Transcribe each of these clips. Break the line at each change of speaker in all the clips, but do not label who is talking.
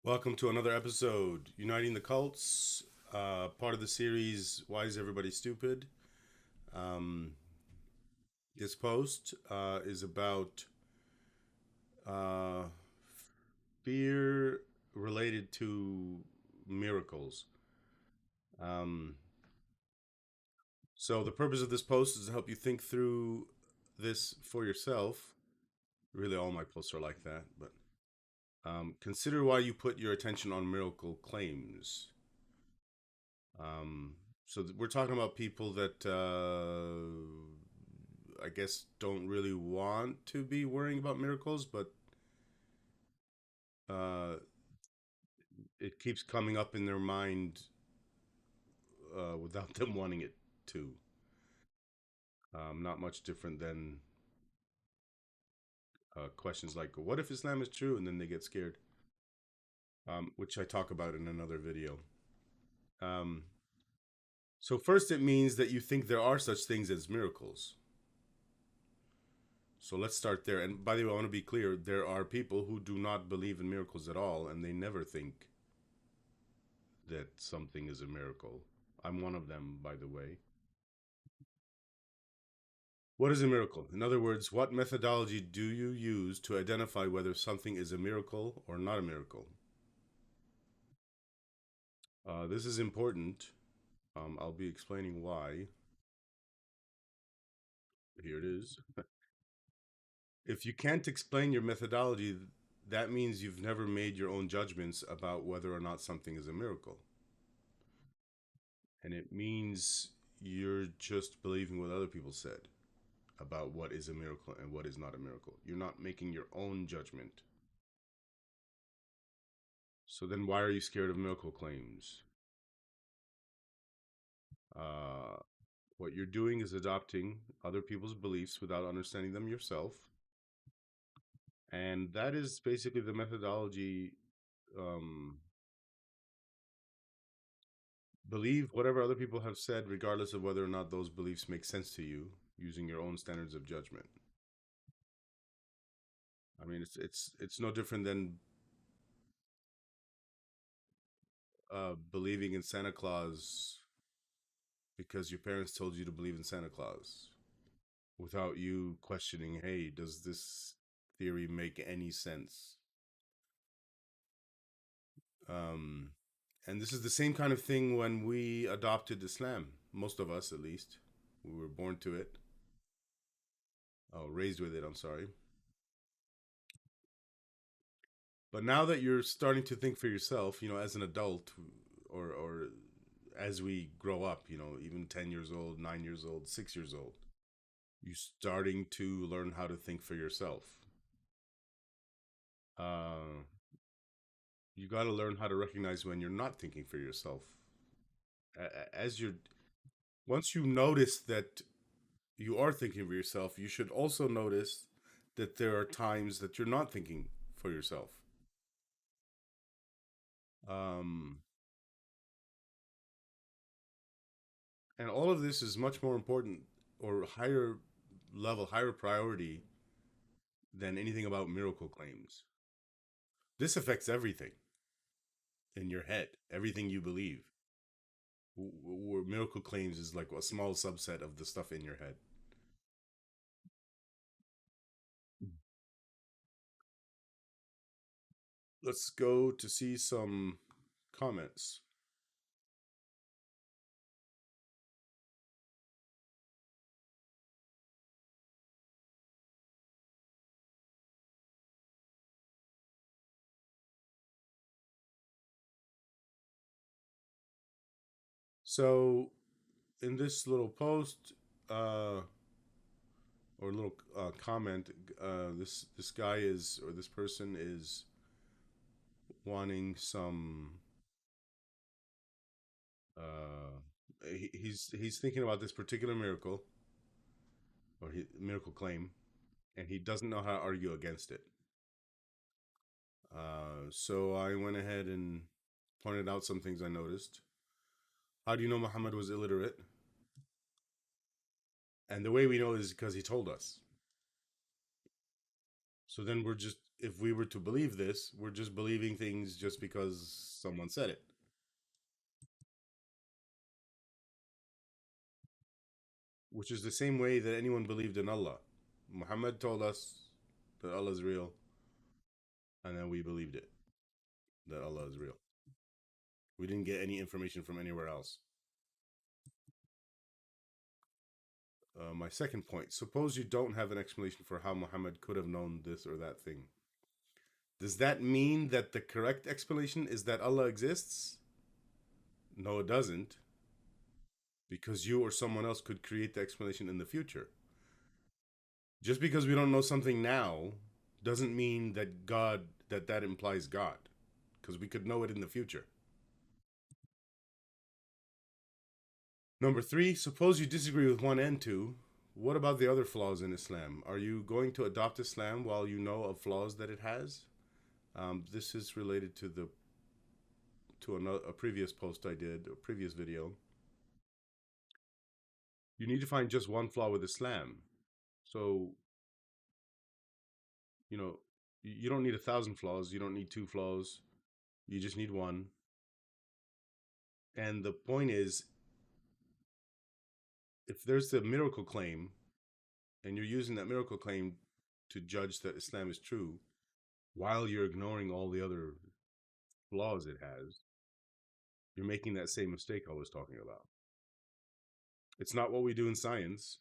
Welcome to another episode, Uniting the Cults, part of the series Why is Everybody Stupid? Um, this post is about uh, fear related to miracles. Um, so, the purpose of this post is to help you think through this for yourself. Really, all my posts are like that, but consider why you put your attention on miracle claims. Um, we're talking about people that I guess don't really want to be worrying about miracles, but uh, it keeps coming up in their mind without them wanting it to. Not much different than questions like, "What if Islam is true?" and then they get scared, which I talk about in another video. Um, so first, it means that you think there are such things as miracles. So let's start there. And by the way, I want to be clear there are people who do not believe in miracles at all, and they never think that something is a miracle. I'm one of them, by the way. What is a miracle? In other words, what methodology do you use to identify whether something is a miracle or not a miracle? This is important. I'll be explaining why. Here it is. If you can't explain your methodology, that means you've never made your own judgments about whether or not something is a miracle. And it means you're just believing what other people said about what is a miracle and what is not a miracle. You're not making your own judgment. So then why are you scared of miracle claims? Uh, what you're doing is adopting other people's beliefs without understanding them yourself. And that is basically the methodology. Um, believe whatever other people have said, regardless of whether or not those beliefs make sense to you, using your own standards of judgment. I mean, it's no different than believing in Santa Claus because your parents told you to believe in Santa Claus without you questioning, hey, does this theory make any sense? Um, and this is the same kind of thing when we adopted Islam, most of us at least. We were born to it. Oh, raised with it, I'm sorry. But now that you're starting to think for yourself, as an adult or as we grow up, even 10 years old, 9 years old, 6 years old, you're starting to learn how to think for yourself. Uh, you got to learn how to recognize when you're not thinking for yourself. As you're, once you notice that you are thinking for yourself, you should also notice that there are times that you're not thinking for yourself. Um, and all of this is much more important or higher level, higher priority than anything about miracle claims. This affects everything in your head, everything you believe. Where miracle claims is like a small subset of the stuff in your head. Let's go to see some comments. So, in this little post, or little comment, this guy is, or this person is wanting some. He's thinking about this particular miracle or miracle claim, and he doesn't know how to argue against it. So I went ahead and pointed out some things I noticed. How do you know Muhammad was illiterate? And the way we know is because he told us. So then we're just if we were to believe this, we're just believing things just because someone said it. Which is the same way that anyone believed in Allah. Muhammad told us that Allah is real, and then we believed it, that Allah is real. We didn't get any information from anywhere else. My second point, suppose you don't have an explanation for how Muhammad could have known this or that thing. Does that mean that the correct explanation is that Allah exists? No, it doesn't. Because you or someone else could create the explanation in the future. Just because we don't know something now doesn't mean that that implies God. Because we could know it in the future. Number three, suppose you disagree with one and two. What about the other flaws in Islam? Are you going to adopt Islam while you know of flaws that it has? This is related to a previous post I did, a previous video. You need to find just one flaw with Islam. So, you know, you don't need 1,000 flaws. You don't need 2 flaws. You just need one. And the point is, if there's a miracle claim, and you're using that miracle claim to judge that Islam is true, while you're ignoring all the other flaws it has, you're making that same mistake I was talking about. It's not what we do in science.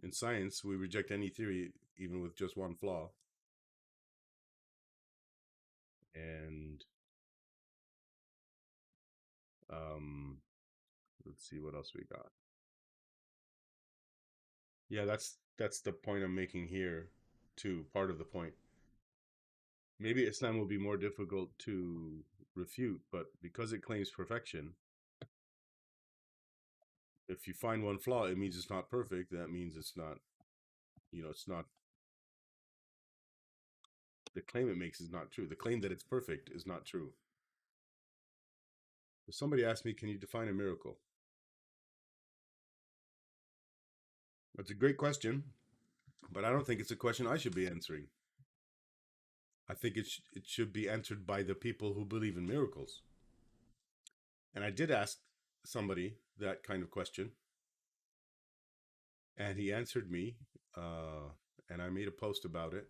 In science, we reject any theory, even with just one flaw. And let's see what else we got. Yeah, that's the point I'm making here, too. Part of the point. Maybe Islam will be more difficult to refute, but because it claims perfection, if you find one flaw, it means it's not perfect. That means it's not, it's not. The claim it makes is not true. The claim that it's perfect is not true. If somebody asked me, can you define a miracle? That's a great question, but I don't think it's a question I should be answering. I think it should be answered by the people who believe in miracles. And I did ask somebody that kind of question, and he answered me, and I made a post about it.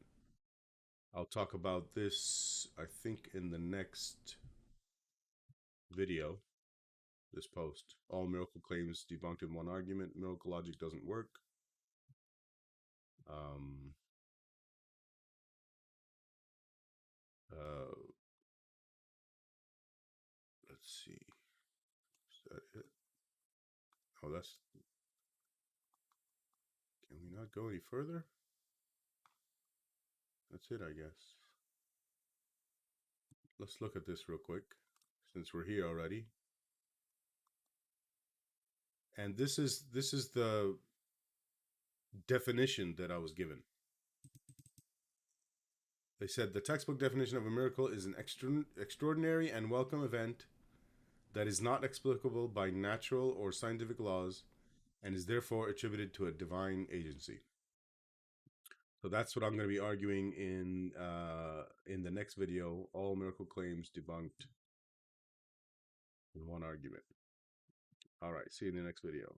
I'll talk about this, I think, in the next video, this post. All miracle claims debunked in one argument. Miracle logic doesn't work. Let's see. Is that it? Oh, that's... Can we not go any further? That's it, I guess. Let's look at this real quick, since we're here already. And this is the definition that I was given. They said the textbook definition of a miracle is an extraordinary and welcome event that is not explicable by natural or scientific laws and is therefore attributed to a divine agency. So that's what I'm going to be arguing in the next video. All miracle claims debunked in one argument. All right, see you in the next video.